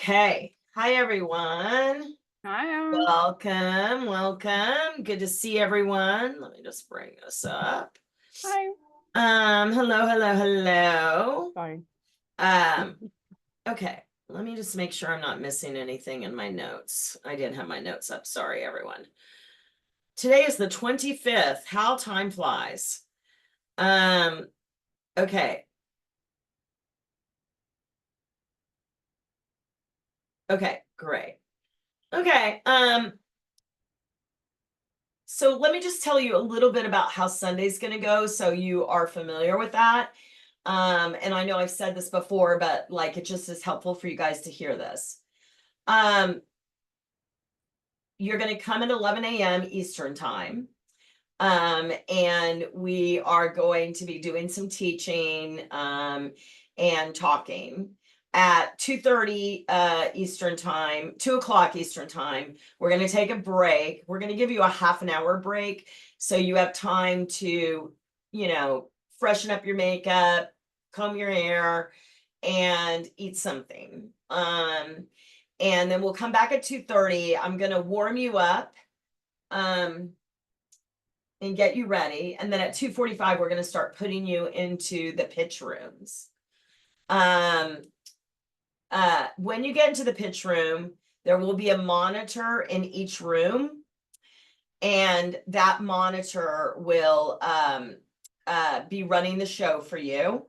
Okay. Hi, everyone. Hi. Welcome. Good to see everyone. Let me just bring this up. Hi. Hello. Sorry. Um, okay. Let me just make sure I'm not missing anything in my notes. I didn't have my notes up. Sorry, everyone. Today is the 25th. How time flies. Okay. Okay, great. Okay. So let me just tell you a little bit about how Sunday's going to go so you are familiar with that. And I know I've said this before, but like it just is helpful for you guys to hear this. You're going to come at 11 a.m. Eastern time. And we are going to be doing some teaching and talking. At 2:30 Eastern time, 2 o'clock Eastern time, we're going to take a break. We're going to give you a half an hour break so you have time to, freshen up your makeup, comb your hair, and eat something. And then we'll come back at 2:30. I'm going to warm you up. And get you ready. And then at 2:45, we're going to start putting you into the pitch rooms. When you get into the pitch room, there will be a monitor in each room. And that monitor will be running the show for you.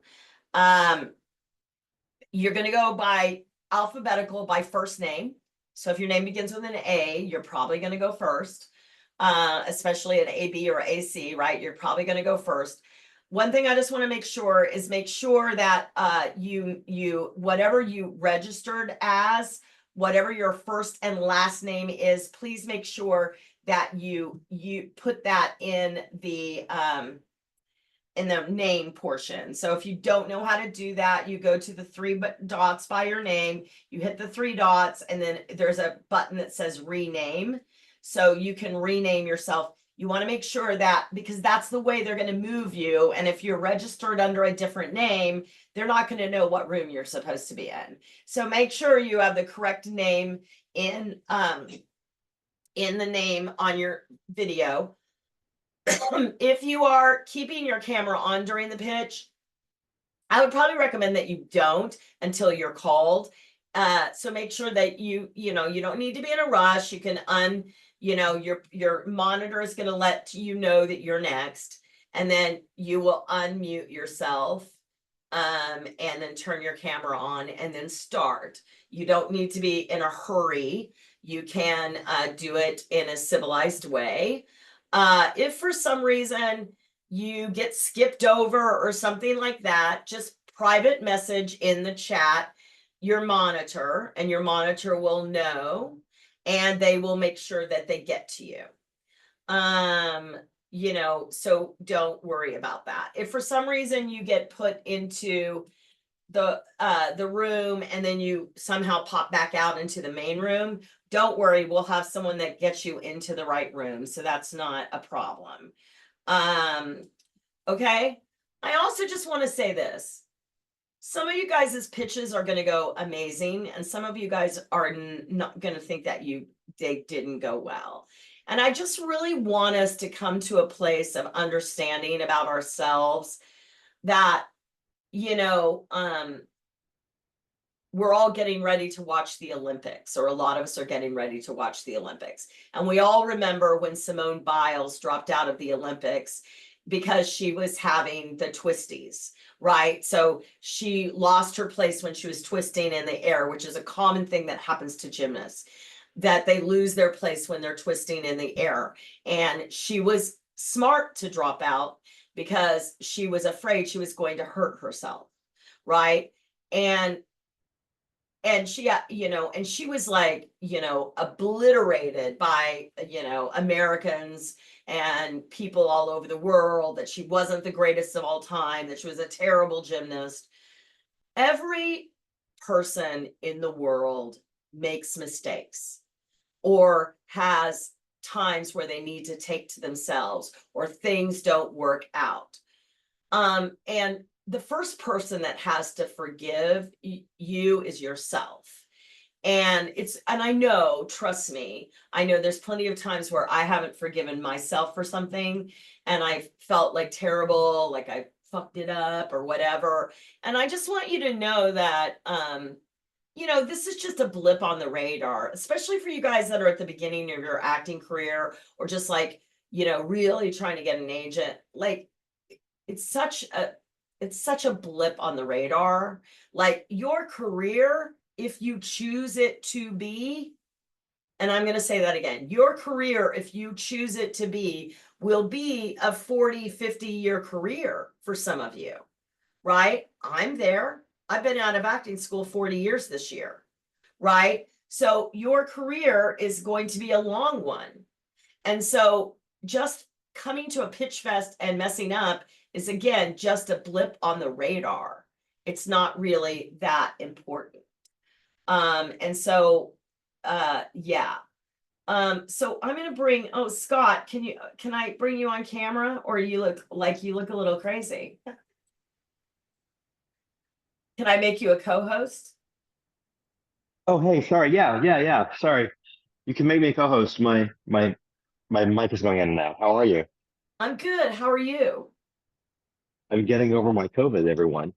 You're going to go by alphabetical by first name. So if your name begins with an A, you're probably going to go first. Especially an AB or AC, right? You're probably going to go first. One thing I just want to make sure that you whatever you registered as, whatever your first and last name is, please make sure that you put that in the name portion. So if you don't know how to do that, you go to the 3 dots by your name, you hit the 3 dots, and then there's a button that says rename. So you can rename yourself. You want to make sure that, because that's the way they're going to move you. And if you're registered under a different name, they're not going to know what room you're supposed to be in. So make sure you have the correct name in the name on your video. If you are keeping your camera on during the pitch, I would probably recommend that you don't until you're called. So make sure that you don't need to be in a rush. You can your monitor is going to let you know that you're next, and then you will unmute yourself and then turn your camera on and then start. You don't need to be in a hurry. You can do it in a civilized way. If for some reason you get skipped over or something like that, just private message in the chat your monitor, and your monitor will know, and they will make sure that they get to you. So don't worry about that. If for some reason you get put into the room and then you somehow pop back out into the main room, don't worry, we'll have someone that gets you into the right room, so that's not a problem. Okay. I also just want to say this. Some of you guys' pitches are going to go amazing, and some of you guys are not going to think that they didn't go well. And I just really want us to come to a place of understanding about ourselves that, we're all getting ready to watch the Olympics, or a lot of us are getting ready to watch the Olympics. And we all remember when Simone Biles dropped out of the Olympics because she was having the twisties, right? So she lost her place when she was twisting in the air, which is a common thing that happens to gymnasts, that they lose their place when they're twisting in the air. And she was smart to drop out because she was afraid she was going to hurt herself, right? And she got, and she was like, obliterated by, Americans and people all over the world, that she wasn't the greatest of all time, that she was a terrible gymnast. Every person in the world makes mistakes or has times where they need to take to themselves, or things don't work out. And the first person that has to forgive you is yourself. And I know, trust me, I know there's plenty of times where I haven't forgiven myself for something and I felt like terrible, like I fucked it up or whatever. And I just want you to know that, this is just a blip on the radar, especially for you guys that are at the beginning of your acting career or just like, really trying to get an agent. Like, it's such a it's such a blip on the radar. Like your career, if you choose it to be, and I'm going to say that again, your career, if you choose it to be, will be a 40, 50-year career for some of you, right? I'm there. I've been out of acting school 40 years this year, right? So your career is going to be a long one. And so just coming to a pitch fest and messing up is again just a blip on the radar. It's not really that important. And so yeah. So I'm gonna bring, oh Scott, can I bring you on camera, or you look a little crazy? Can I make you a co-host? Oh, hey, sorry. Yeah. Sorry. You can make me a co-host. My mic is going in now. How are you? I'm good. How are you? I'm getting over my COVID, everyone.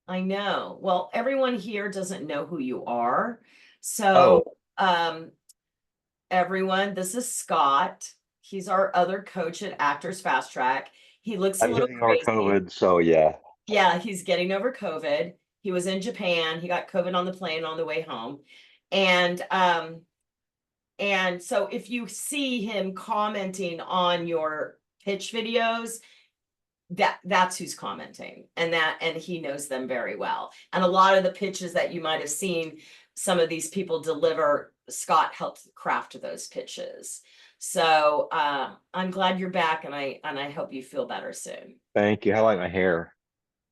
I know. Well, everyone here doesn't know who you are. Oh, So, everyone, this is Scott. He's our other coach at Actors Fast Track. He looks a I'm little getting over crazy. COVID, so yeah. Yeah, he's getting over COVID. He was in Japan. He got COVID on the plane on the way home. And so if you see him commenting on your pitch videos, that's who's commenting, and he knows them very well. And a lot of the pitches that you might have seen some of these people deliver, Scott helped craft those pitches. So I'm glad you're back, and I hope you feel better soon. Thank you. How like my hair?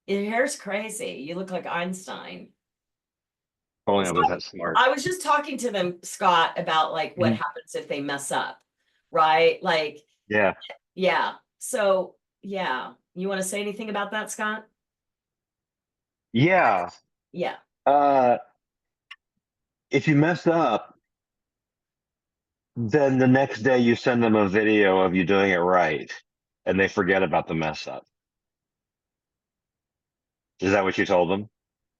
Your hair's crazy. You look like Einstein. If only I So was that smart. I was just talking to them, Scott, about like what Mhm. happens if they mess up, right? Like, Yeah. yeah. So yeah, you want to say anything about that, Scott? Yeah. Yeah. Uh, if you mess up, then the next day you send them a video of you doing it right, and they forget about the mess up. Is that what you told them?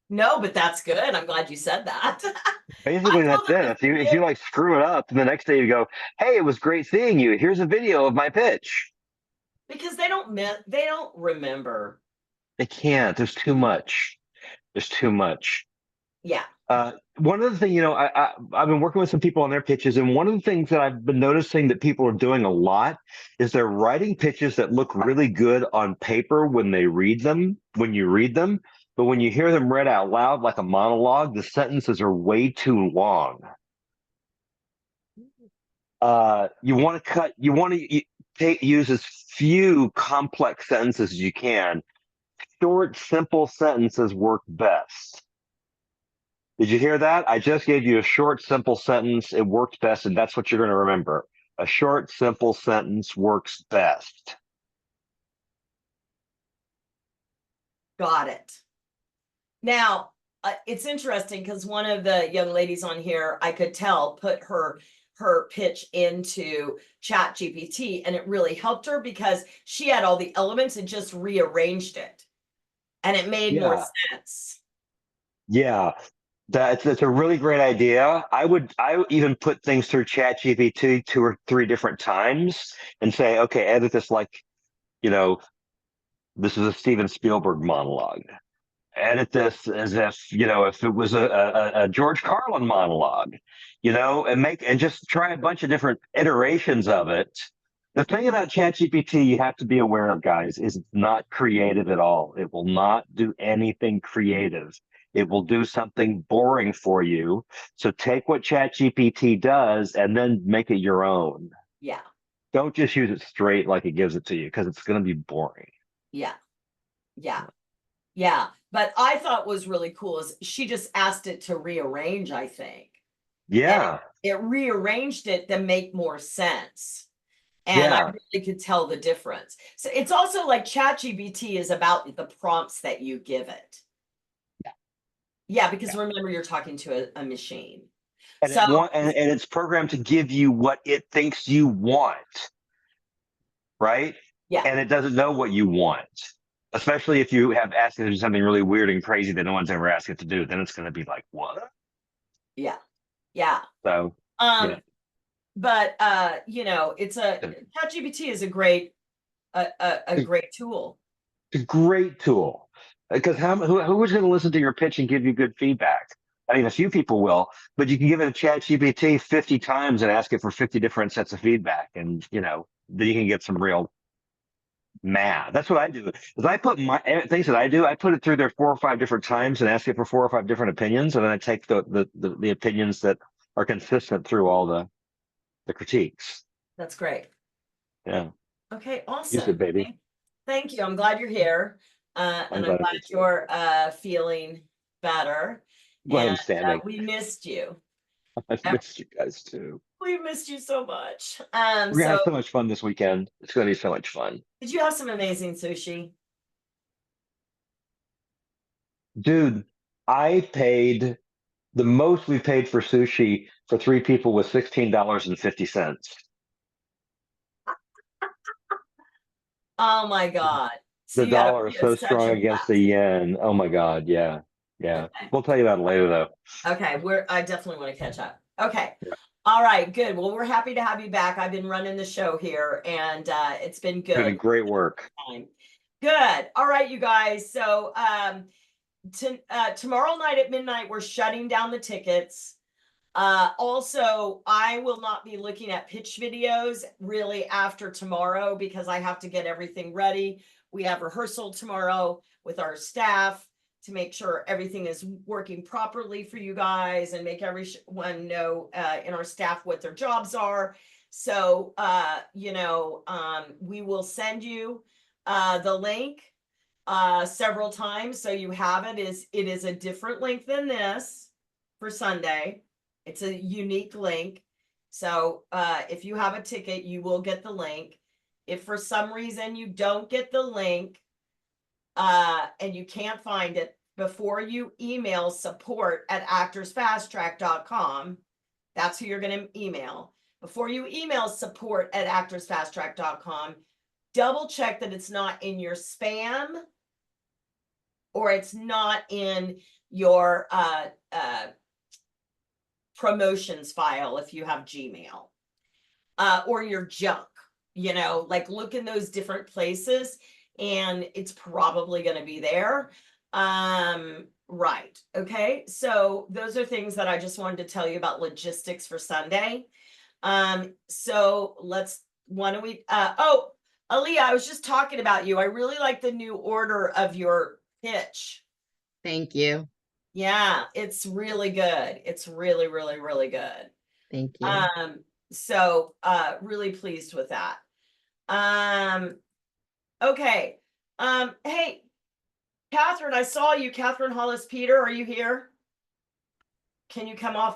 No, but that's good. I'm glad you said that. I Basically, told that's them it. to If you forget like screw it up, and the next day you go, "Hey, it was great seeing you. Here's a video of my pitch." because they don't remember. They can't. There's too much. There's too much. Yeah. One of the things, I've been working with some people on their pitches, and one of the things that I've been noticing that people are doing a lot is they're writing pitches that look really good on paper when they read them, when you read them, but when you hear them read out loud like a monologue, the sentences are way too long. You want to use as few complex sentences as you can. Short, simple sentences work best. Did you hear that? I just gave you a short, simple sentence. It worked best, and that's what you're going to remember. A short, simple sentence works best. Got it. Now, it's interesting because one of the young ladies on here, I could tell, put her pitch into Chat GPT, and it really helped her because she had all the elements and just rearranged it, and it made more Yeah, sense. yeah. That's a really great idea. I would even put things through ChatGPT two or three different times and say, okay, edit this like, you know, this is a Steven Spielberg monologue. Edit this as if if it was a George Carlin monologue, and just try a bunch of different iterations of it. The thing about ChatGPT you have to be aware of, guys, is it's not creative at all. It will not do anything creative. It will do something boring for you. So take what ChatGPT does and then make it your own. Yeah, Don't just use it straight like it gives it to you because it's going to be boring. yeah, yeah, yeah. But I thought was really cool is she just asked it to rearrange, I think, and Yeah, it rearranged it to make more sense. And I yeah, really could tell the difference. So it's also like ChatGPT is about the prompts that you give it. Yeah, because yeah. remember you're talking to a machine. And So and it's programmed to give you what it thinks you want, right? yeah, And it doesn't know what you want. Especially if you have asked it to do something really weird and crazy that no one's ever asked it to do, then it's going to be like, what? yeah, yeah. So, yeah, Um, but you know, ChatGPT is a great a it's great tool. a great tool because who is going to listen to your pitch and give you good feedback? I mean, a few people will, but you can give it a chat GPT 50 times and ask it for 50 different sets of feedback. And, then you can get some real math. That's what I do. Is I put my things that I do, I put it through there 4 or 5 different times and ask it for 4 or 5 different opinions. And then I take the opinions that are consistent through all the critiques. That's great. Yeah. Okay, Use awesome. it, baby. Thank you. I'm glad you're here. I'm And I'm glad glad I'm too. you're feeling better. Glad And I'm standing. we missed you. I've missed you guys too. We missed you so much. We're gonna So have so much fun this weekend. It's gonna be so much fun. did you have some amazing sushi? Dude, I paid the most we paid for sushi for 3 people was $16.50. Oh my God. So The you had dollar is so such strong a against the blast. yen. Oh my God. Yeah. Yeah. Okay. We'll tell you about it later though. Okay, I definitely want to catch up. Okay. Yeah. All right, good. Well, we're happy to have you back. I've been running the show here and it's been Doing good. great work. Good. All right, you guys. So tomorrow night at midnight, we're shutting down the tickets. Also, I will not be looking at pitch videos really after tomorrow because I have to get everything ready. We have rehearsal tomorrow with our staff to make sure everything is working properly for you guys and make everyone know in our staff what their jobs are. So, we will send you the link several times so you have it. It is a different link than this for Sunday. It's a unique link. So if you have a ticket, you will get the link. If for some reason you don't get the link and you can't find it, before you email support@actorsfasttrack.com, that's who you're going to email. Before you email support@actorsfasttrack.com, double check that it's not in your spam or it's not in your promotions file if you have Gmail, or your junk, like look in those different places and it's probably going to be there. Right. Okay. So those are things that I just wanted to tell you about logistics for Sunday. So why don't we, Aaliyah, I was just talking about you. I really like the new order of your pitch. Thank you. Yeah, it's really good. It's really, really, really good. Thank you. So really pleased with that. Okay. Hey, Catherine, I saw you. Catherine Hollis Peter, are you here? Can you come on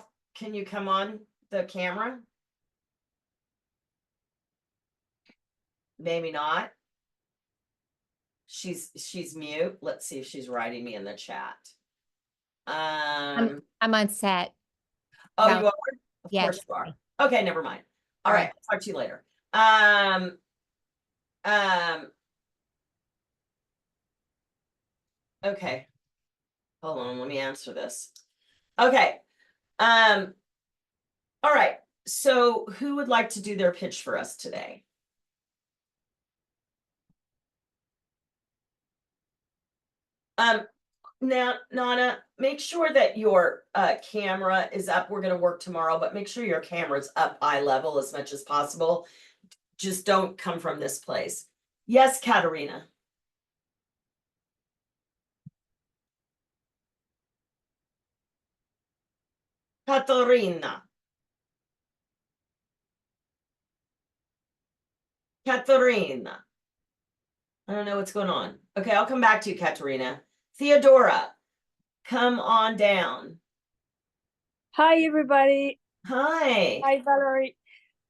the camera? Maybe not. She's mute. Let's see if she's writing me in the chat. I'm on set. Oh, No. you are? Of Yes. course you are. Okay, never mind. All All right, right. I'll talk to you later. Okay. Hold on, let me answer this. Okay. All right. So who would like to do their pitch for us today? Now, Nana, make sure that your camera is up. We're going to work tomorrow, but make sure your camera's up eye level as much as possible. Just don't come from this place. Yes, Katerina. Katerina. Katerina. I don't know what's going on. Okay, I'll come back to you, Katerina. Theodora, come on down. Hi, everybody. Hi. Hi, Valerie.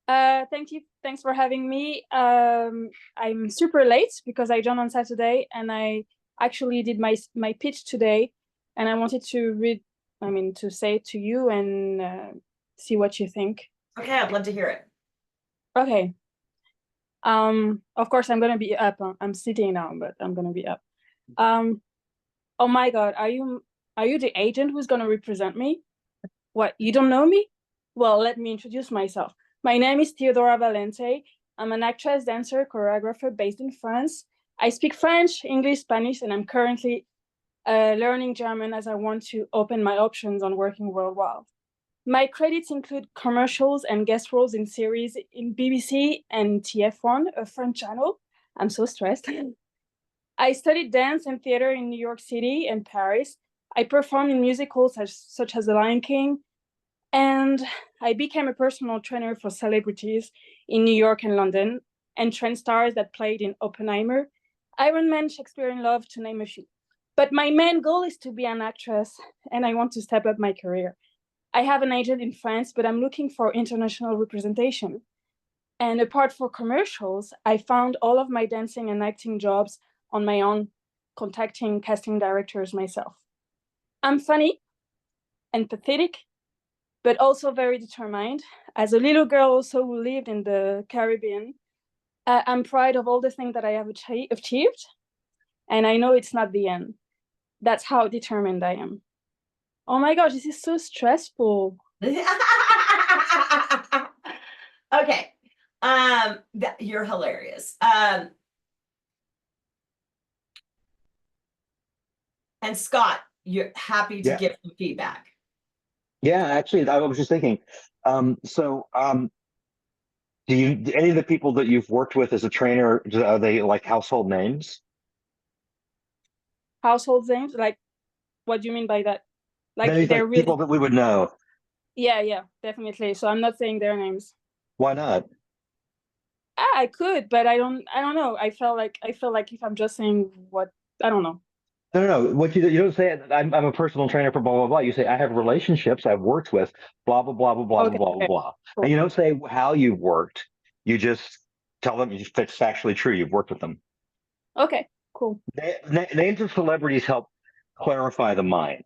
Thanks for having me. I'm super late because I joined on Saturday and I actually did my pitch today, and I wanted to to say to you and see what you think. Okay, I'd love to hear it. Okay. Of course, I'm gonna be up. I'm sitting now, but I'm gonna be up. Oh my God, are you the agent who's gonna represent me? What, you don't know me? Well, let me introduce myself. My name is Theodora Valente. I'm an actress, dancer, choreographer based in France. I speak French, English, Spanish, and I'm currently learning German as I want to open my options on working worldwide. My credits include commercials and guest roles in series in BBC and TF1, a French channel. I'm so stressed. I studied dance and theater in New York City and Paris. I performed in musicals such as The Lion King, and I became a personal trainer for celebrities in New York and London, and trend stars that played in Oppenheimer, Iron Man, Shakespeare in Love, to name a few. But my main goal is to be an actress, and I want to step up my career. I have an agent in France, but I'm looking for international representation. And apart from commercials, I found all of my dancing and acting jobs on my own, contacting casting directors myself. I'm funny and pathetic, but also very determined. As a little girl also who lived in the Caribbean, I'm proud of all the things that I have achieved, and I know it's not the end. That's how determined I am. Oh my gosh, this is so stressful. Okay. You're hilarious. And Scott, you're happy to Yeah. give some feedback. Yeah, actually, I was just thinking. Do any of the people that you've worked with as a trainer, are they like household names? Household names? Like, what do you mean by that? Like, Maybe they're like really, people that we would know. yeah, definitely. So I'm not saying their names. Why not? I could, but I don't know. I feel like if I'm just saying what, I don't know. No. What you don't say. I'm a personal trainer for blah blah blah. You say I have relationships I've worked with blah blah blah blah blah Okay, blah blah okay, blah. cool. And you don't say how you've worked. You just tell them it's factually true. You've worked with them. Okay, cool. Names of celebrities help clarify the mind,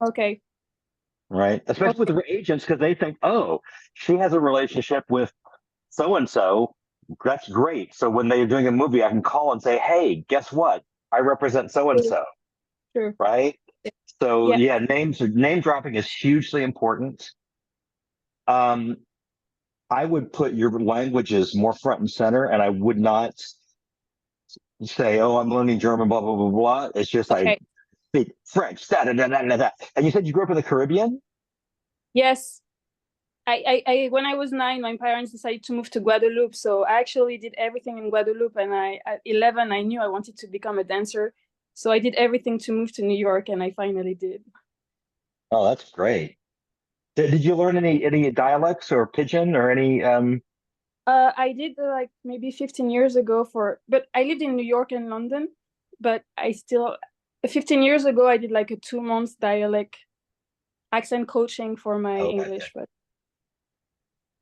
Okay, right? Especially with okay, the agents because they think, oh, she has a relationship with so and so. That's great. So when they're doing a movie, I can call and say, hey, guess what? I represent so and so, sure. right? So Yeah, yeah, name dropping is hugely important. Um, I would put your languages more front and center, and I would not say, "Oh, I'm learning German." Blah blah blah blah. It's just I okay. speak French. Da, da, da, da, da, da. And you said you grew up in the Caribbean. Yes. I when I was 9, my parents decided to move to Guadeloupe. So I actually did everything in Guadeloupe. And at 11, I knew I wanted to become a dancer. So I did everything to move to New York, and I finally did. Oh, that's great. Did you learn any dialects or pidgin or any? I did like maybe 15 years ago but I lived in New York and London, but 15 years ago, I did like a 2 month dialect accent coaching for my Oh, okay. English, but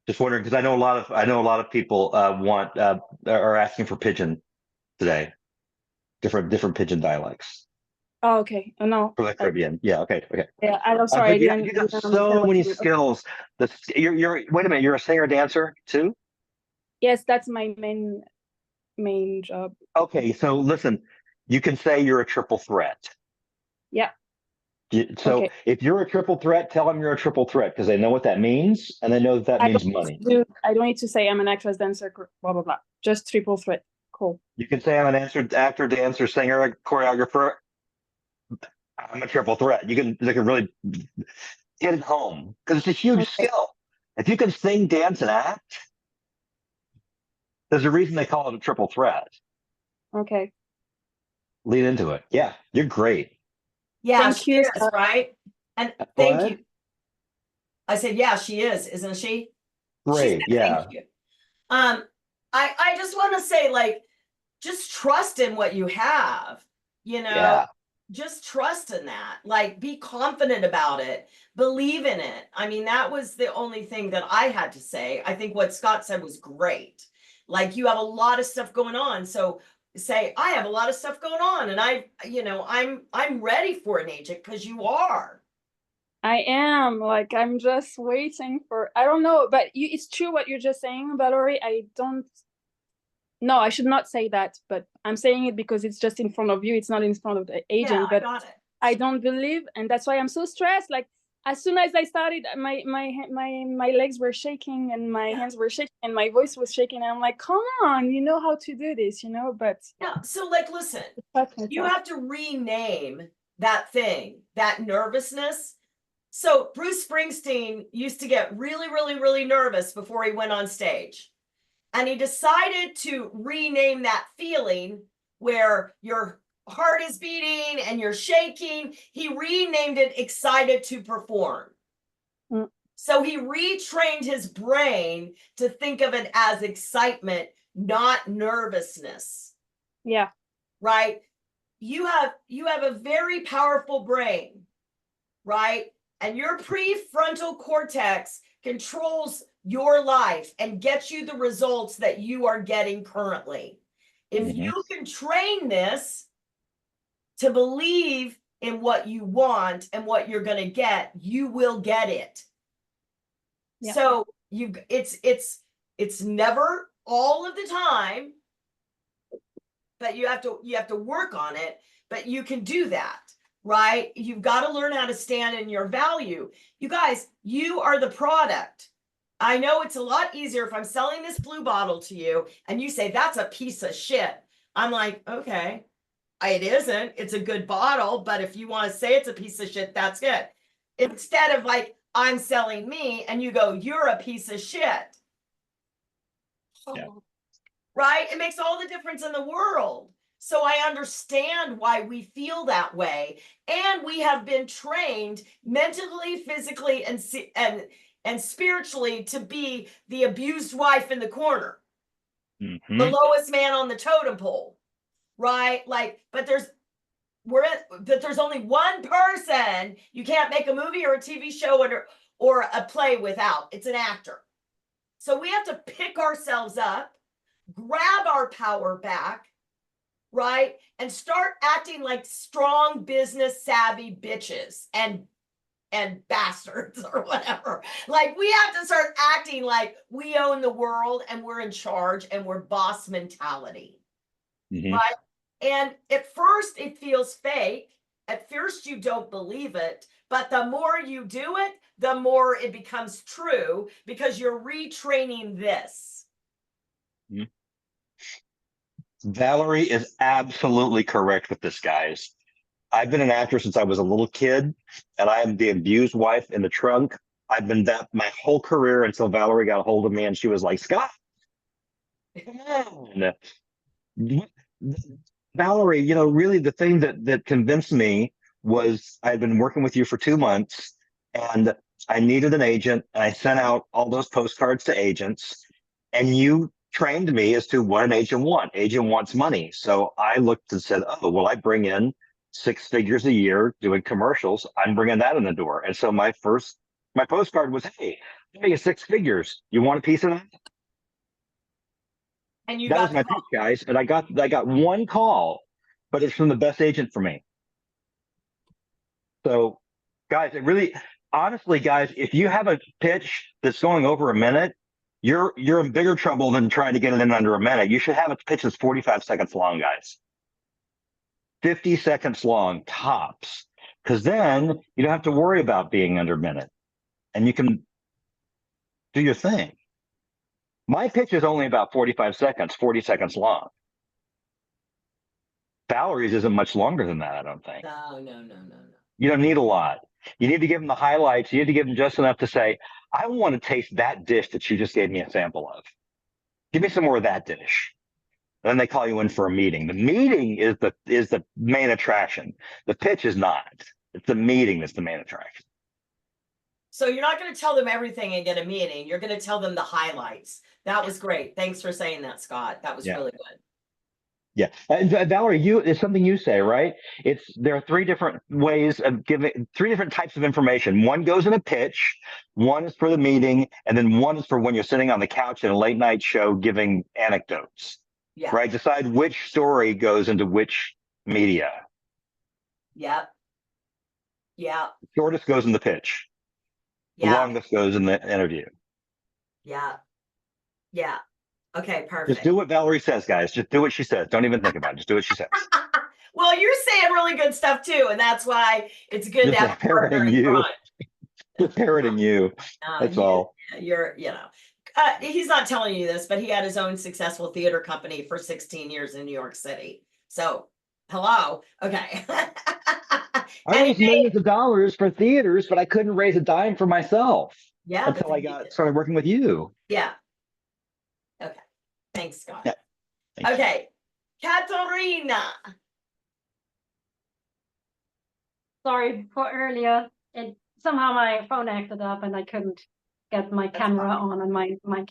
Just wondering because I know a lot of people want are asking for pidgin today. Different pidgin dialects oh, okay. Oh, no, for the Caribbean. Yeah. Okay. yeah, I'm sorry, But yeah, you I got didn't understand so what many you meant. skills. You're wait a minute. You're a singer dancer too. Yes, that's my main job. Okay, so listen, you can say you're a triple threat. Yeah. So Okay. if you're a triple threat, tell them you're a triple threat because they know what that means and they know that I means don't money. I don't need to say I'm an actress, dancer, blah blah blah. Just triple threat. Cool. You can say I'm an actor, dancer, singer, choreographer. I'm a triple threat. They can really get it home because it's a huge Okay. skill. If you can sing, dance, and act, there's a reason they call it a triple threat. Okay. Lean into it. Yeah, you're great. Yeah, Thank she you, is, Scott. right? And thank What? you. I said, yeah, she is, isn't she? She said Great. Yeah. thank you. I just want to say, like, just trust in what you have, you know, Yeah. just trust in that. Like, be confident about it, believe in it. I mean, that was the only thing that I had to say. I think what Scott said was great. Like, you have a lot of stuff going on. So say, I have a lot of stuff going on, and I'm ready for an agent because you are. I am like, I'm just waiting for, I don't know, but it's true what you're just saying, Valerie. No, I should not say that, but I'm saying it because it's just in front of you. It's not in front of the agent, Yeah, I but got it. I don't believe, and that's why I'm so stressed. Like, as soon as I started, my legs were shaking and my hands were shaking and my voice was shaking. And I'm like, come on, you know how to do this, but Yeah. So like, listen, you myself. have to rename that thing, that nervousness. So Bruce Springsteen used to get really, really, really nervous before he went on stage. And he decided to rename that feeling where your heart is beating and you're shaking. He renamed it excited to perform. Mm. So he retrained his brain to think of it as excitement, not nervousness. Yeah. Right? You have a very powerful brain, right? And your prefrontal cortex controls your life and gets you the results that you are getting currently. If you can train this to believe in what you want and what you're going to get, you will get it. Yeah. So it's never all of the time, but you have to work on it, but you can do that. Right? You've got to learn how to stand in your value. You guys, you are the product. I know it's a lot easier if I'm selling this blue bottle to you and you say, that's a piece of shit. I'm like, okay, it isn't. It's a good bottle, but if you want to say it's a piece of shit, that's good. Instead of like, I'm selling me and you go, you're a piece of shit. Yeah. Right? It makes all the difference in the world. So I understand why we feel that way. And we have been trained mentally, physically, and spiritually to be the abused wife in the corner, the lowest man on the totem pole, right? Like, but there's only one person you can't make a movie or a TV show or a play without. It's an actor. So we have to pick ourselves up, grab our power back, right? And start acting like strong business savvy bitches and bastards or whatever. Like we have to start acting like we own the world and we're in charge and we're boss mentality. Right? And at first it feels fake. At first you don't believe it, but the more you do it, the more it becomes true because you're retraining this. Valerie is absolutely correct with this, guys. I've been an actor since I was a little kid, and I am the abused wife in the trunk. I've been that my whole career until Valerie got a hold of me and she was like, Scott, come on. Valerie, really the thing that convinced me was I'd been working with you for 2 months and I needed an agent. And I sent out all those postcards to agents, and you trained me as to what an agent wants. Agent wants money. So I looked and said, oh, well, I bring in 6 figures a year doing commercials. I'm bringing that in the door. And so my postcard was, hey, I pay you 6 figures. You want a piece of that? And you That got was my pitch, guys. And I got one call, but it's from the best agent for me. So, guys, honestly, guys, if you have a pitch that's going over a minute, you're in bigger trouble than trying to get it in under a minute. You should have a pitch that's 45 seconds long, guys. 50 seconds long, tops. Because then you don't have to worry about being under a minute. And you can do your thing. My pitch is only about 45 seconds, 40 seconds long. Valerie's isn't much longer than that, I don't think. No. You don't need a lot. You need to give them the highlights. You need to give them just enough to say, I want to taste that dish that you just gave me a sample of. Give me some more of that dish. And then they call you in for a meeting. The meeting is the main attraction. The pitch is not. It's the meeting that's the main attraction. So you're not going to tell them everything and get a meeting. You're going to tell them the highlights. That was great. Thanks for saying that, Scott. That was really good. Yeah. And Valerie, it's something you say, right? There are 3 different ways of giving 3 different types of information. One goes in a pitch, one is for the meeting, and then one is for when you're sitting on the couch in a late night show giving anecdotes. Yeah. Right? Decide which story goes into which media. Yep. Yeah, Shortest goes in the pitch. The yeah, longest goes in the interview. yeah, yeah. Okay, Just perfect. do what Valerie says, guys. Just do what she says. Don't even think about it. Just do what she says. Well, you're saying really good stuff too, and that's why it's good to Just have a partner parroting in you. crime. Just parroting you. That's all. You're, he's not telling you this, but he had his own successful theater company for 16 years in New York City. So, hello. Okay. I raised millions of dollars for theaters, but I couldn't raise a dime for myself Yeah, until I started working with you. Yeah. Okay. Thanks, Scott. Yeah. Thank you. Okay. Katerina. Sorry for earlier. It somehow my phone acted up and I couldn't get my That's camera fine. on and my mic.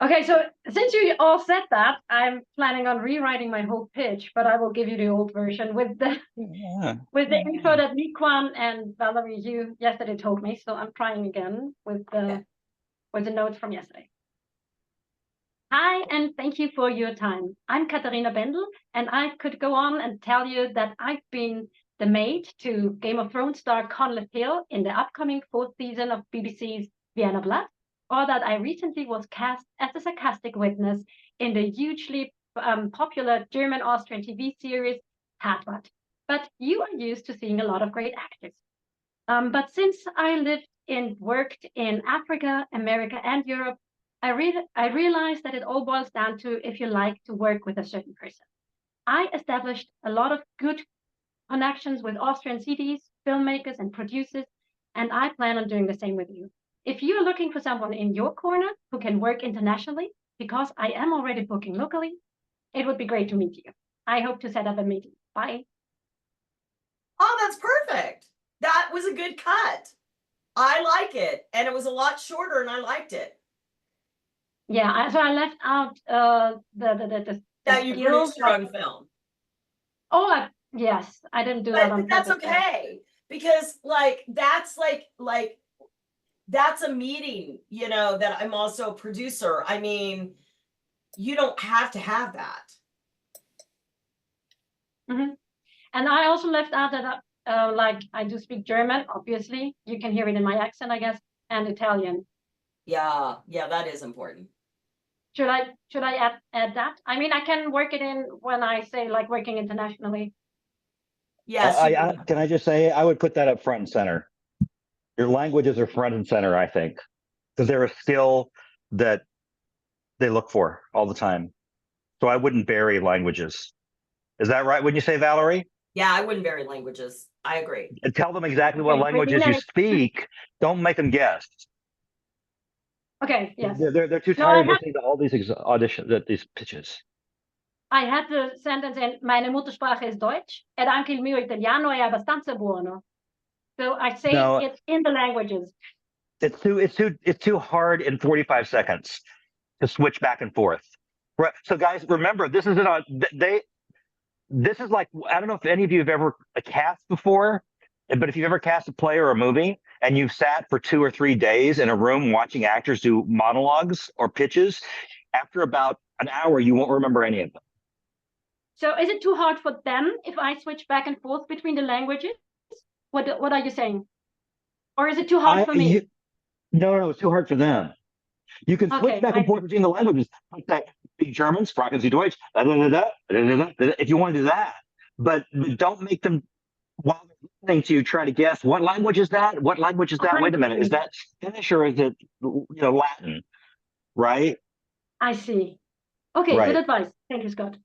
Okay, so since you all said that, I'm planning on rewriting my whole pitch, but I will give you the old version with the info that Nikwan and Valerie you yesterday told me. So I'm trying again with the notes from yesterday. Hi, and thank you for your time. I'm Katarina Bendel, and I could go on and tell you that I've been the maid to Game of Thrones star Conleth Hill in the upcoming 4th season of BBC's Vienna Blood, or that I recently was cast as a sarcastic witness in the hugely popular German-Austrian TV series Tatort. But you are used to seeing a lot of great actors. But since I lived and worked in Africa, America, and Europe, I realized that it all boils down to if you like to work with a certain person. I established a lot of good connections with Austrian CDs, filmmakers, and producers, and I plan on doing the same with you. If you're looking for someone in your corner who can work internationally, because I am already booking locally, it would be great to meet you. I hope to set up a meeting. Bye. Oh, that's perfect. That was a good cut. I like it. And it was a lot shorter and I liked it. Yeah, so I left out the That you skills, produced your own film. Oh, yes, I didn't do that on But that's purpose. okay. Because that's that's a meeting, that I'm also a producer. I mean, you don't have to have that. And I also left out that I do speak German, obviously. You can hear it in my accent, I guess, and Italian. Yeah, that is important. Should I add that? I mean, I can work it in when I say like working internationally. Yes. Can I just say, I would put that up front and center. Your languages are front and center, I think, because they're a skill that they look for all the time. So I wouldn't bury languages. Is that right? Wouldn't you say, Valerie? Yeah, I wouldn't vary languages. I agree. And tell them exactly what languages you speak. Don't make them guess. Okay, yes. They're too tired listening to all these auditions, these pitches. I had the sentence in meine Muttersprache ist Deutsch ed anche il mio italiano è abbastanza buono. So I say it in the languages. It's too hard in 45 seconds to switch back and forth. Right. So guys, remember, this is like, I don't know if any of you have ever cast before, but if you've ever cast a play or a movie and you've sat for 2 or 3 days in a room watching actors do monologues or pitches, after about an hour, you won't remember any of them. So is it too hard for them if I switch back and forth between the languages? What are you saying? Or is it too hard for me? No, it's too hard for them. You can switch back and forth between the languages. Like speak German, sprechen Sie Deutsch, if you want to do that. But don't make them, while they're listening to you, try to guess, what language is that? What language is that? Wait a minute, is that Spanish or is it Latin? Right? I see. Okay, right. Good advice. Thank you, Scott.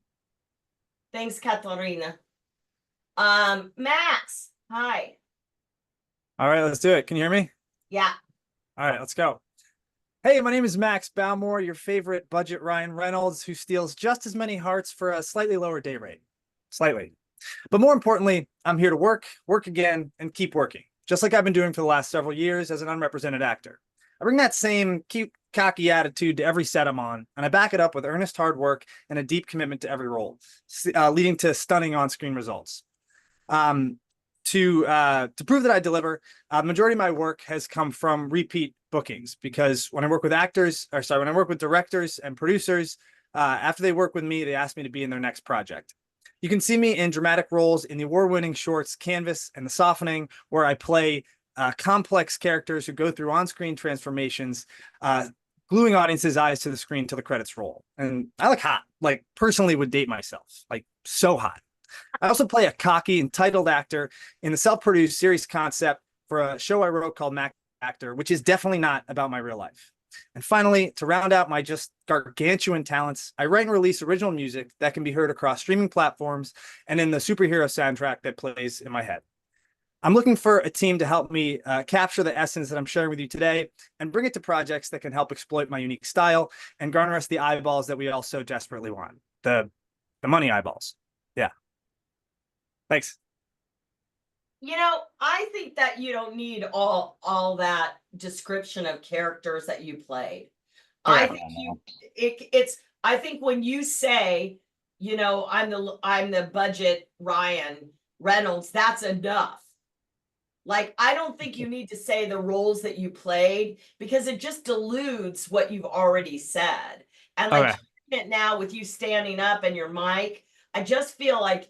Thanks, Katarina. Max, hi. All right, let's do it. Can you hear me? Yeah. All right, let's go. Hey, my name is Max Bowmore, your favorite budget Ryan Reynolds, who steals just as many hearts for a slightly lower day rate. Slightly. But more importantly, I'm here to work again, and keep working, just like I've been doing for the last several years as an unrepresented actor. I bring that same cute, cocky attitude to every set I'm on, and I back it up with earnest hard work and a deep commitment to every role, leading to stunning on-screen results. To prove that I deliver, the majority of my work has come from repeat bookings, because when I work with when I work with directors and producers, after they work with me, they ask me to be in their next project. You can see me in dramatic roles in the award-winning shorts Canvas and The Softening, where I play complex characters who go through on-screen transformations, gluing audiences' eyes to the screen till the credits roll. And I look hot, like personally would date myself, like so hot. I also play a cocky, entitled actor in the self-produced series concept for a show I wrote called Mac Actor, which is definitely not about my real life. And finally, to round out my just gargantuan talents, I write and release original music that can be heard across streaming platforms and in the superhero soundtrack that plays in my head. I'm looking for a team to help me capture the essence that I'm sharing with you today and bring it to projects that can help exploit my unique style and garner us the eyeballs that we all so desperately want. The money eyeballs. Yeah. Thanks. You know, I think that you don't need all that description of characters that you played. I think it's I think when you say, you know, I'm the budget Ryan Reynolds, that's enough. Like, I don't think you need to say the roles that you played because it just dilutes what you've already said. And like it now with you standing up and your mic, I just feel like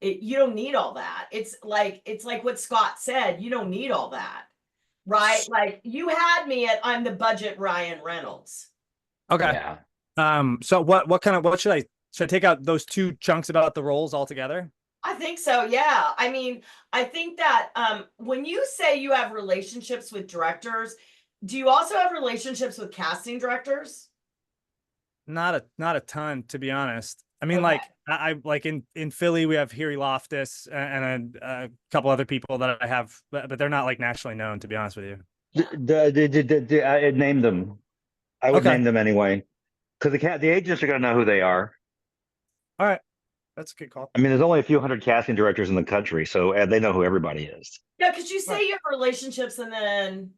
you don't need all that. It's like what Scott said, you don't need all that. Right? Like you had me at I'm the budget Ryan Reynolds. Okay. Yeah. So what should I take out those two chunks about the roles altogether? I think so. Yeah. I mean, I think that when you say you have relationships with directors, do you also have relationships with casting directors? Not a ton, to be honest. I mean, like I like in Philly, we have Huey Loftus and a couple other people that I have, but they're not like nationally known, to be honest with you. I named them. I would name them anyway, because the agents are going to know who they are. All right, that's a good call. I mean, there's only a few hundred casting directors in the country, so they know who everybody is. Yeah, because you say you have relationships, and then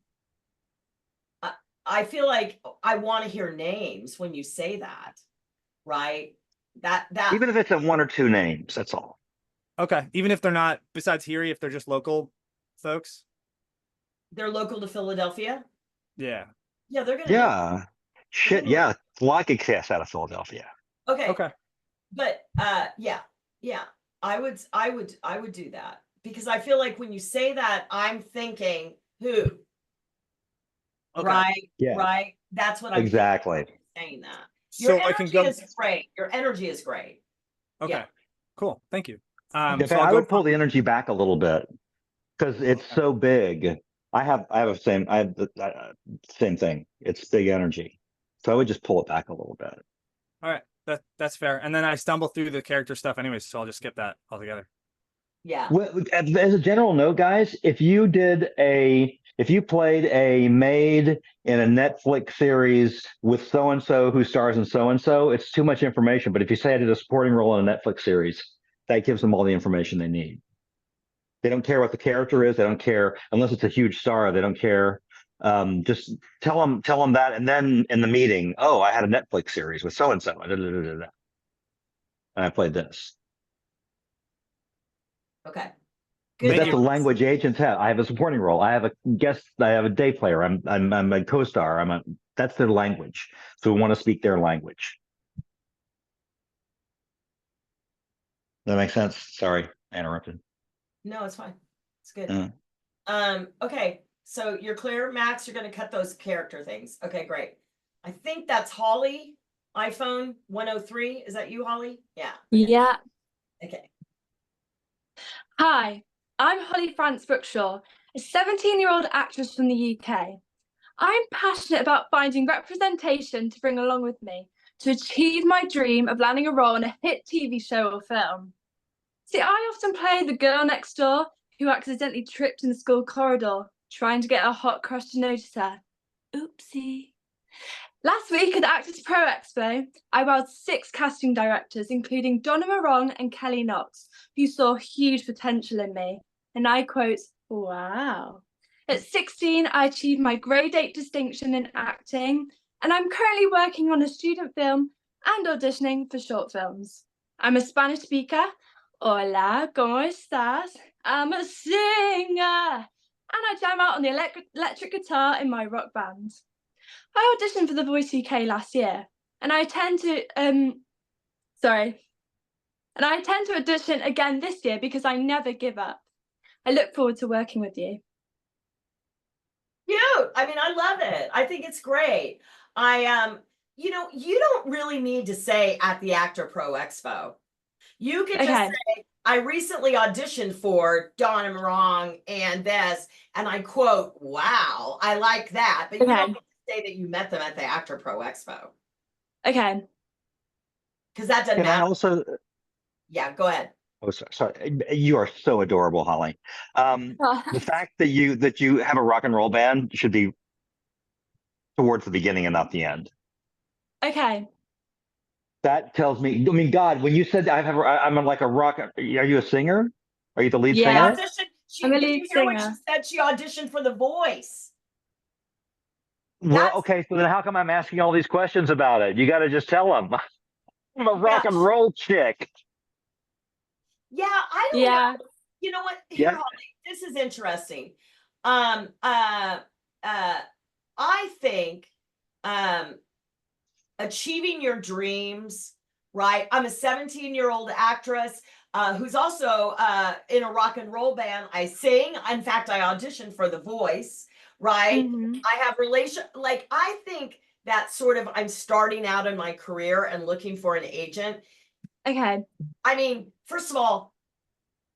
I feel like I want to hear names when you say that, right? That even if it's one or two names, that's all. Okay, even if they're not, besides Huey, if they're just local folks. They're local to Philadelphia. Yeah. Yeah, they're gonna. Yeah. Shit. Yeah. Like a cast out of Philadelphia. Okay. Okay. But yeah. I would do that because I feel like when you say that, I'm thinking who. Okay. Right. Yeah. Right. That's what I'm exactly saying that. So Your I can go. is great. Your energy is great. Okay. Yeah. Cool. Thank you. so I would pull the energy back a little bit because it's so big. I have the same thing. It's big energy, so I would just pull it back a little bit. All right, that's fair. And then I stumble through the character stuff anyways, so I'll just skip that altogether. Yeah. Well, as a general note, guys, if you played a maid in a Netflix series with so and so who stars in so and so, it's too much information. But if you say I did a supporting role in a Netflix series, that gives them all the information they need. They don't care what the character is. They don't care unless it's a huge star. They don't care. Just tell them that, and then in the meeting, oh, I had a Netflix series with so and so, and I played this. Okay. But that's the language agents have. I have a supporting role. I have a guest. I have a day player. I'm a co-star. That's their language. So we want to speak their language. That makes sense. Sorry, I interrupted. No, it's fine. It's good. Okay. So you're clear, Max. You're going to cut those character things. Okay, great. I think that's Holly. iPhone 103. Is that you, Holly? Yeah. Yeah. Okay. Hi, I'm Holly France Brookshaw, a 17-year-old actress from the UK. I'm passionate about finding representation to bring along with me to achieve my dream of landing a role in a hit TV show or film. See, I often play the girl next door who accidentally tripped in the school corridor, trying to get a hot crush to notice her. Oopsie. Last week at the Actors Pro Expo, I wowed 6 casting directors, including Donna Morong and Kelly Knox, who saw huge potential in me. And I quote, wow. At 16, I achieved my grade 8 distinction in acting, and I'm currently working on a student film and auditioning for short films. I'm a Spanish speaker. Hola, ¿cómo estás? I'm a singer. And I jam out on the electric guitar in my rock band. I auditioned for The Voice UK last year, and I and I intend to audition again this year because I never give up. I look forward to working with you. Cute. I mean, I love it. I think it's great. You know, you don't really need to say at the Actor Pro Expo. You can just Okay. say, I recently auditioned for Dawn and Wrong and this, and I quote, wow, I like that. But you Okay. don't need to say that you met them at the Actor Pro Expo. Okay. Because that doesn't Can I matter. also? Yeah, go ahead. Oh, sorry. You are so adorable, Holly. The fact that you have a rock and roll band should be towards the beginning and not the end. Okay. That tells me. I mean, God, when you said I'm like a rock, are you a singer? Are you the lead She Yeah. singer? auditioned. I'm a Did lead you hear what she singer. said? She auditioned for The Voice. Well, That's- okay. So then, how come I'm asking all these questions about it? You got to just tell them. I'm a rock Yeah. and roll chick. Yeah, I don't Yeah. know. You know what? Here, Yeah. Holly, this is interesting. I think achieving your dreams, right? I'm a 17-year-old actress who's also in a rock and roll band. I sing. In fact, I auditioned for The Voice, right? Mhm. I have like I think that sort of I'm starting out in my career and looking for an agent. Okay. I mean, first of all,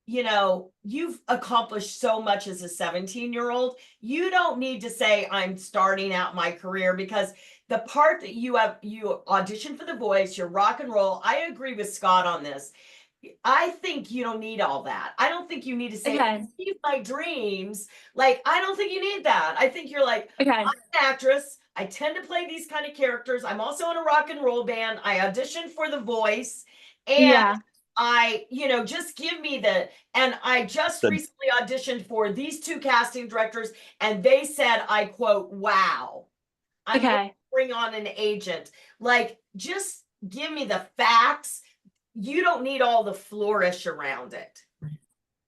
you know, you've accomplished so much as a 17-year-old. You don't need to say, I'm starting out my career, because the part that you audition for The Voice, you're rock and roll. I agree with Scott on this. I think you don't need all that. I don't think you need to say, Okay. achieve my dreams. Like, I don't think you need that. I think you're like, Okay. I'm an actress. I tend to play these kind of characters. I'm also in a rock and roll band. I auditioned for The Voice. And Yeah. just give me and I just The- recently auditioned for these two casting directors, and they said, I quote, wow, I'm going to Okay. bring on an agent. Like, just give me the facts. You don't need all the flourish around it.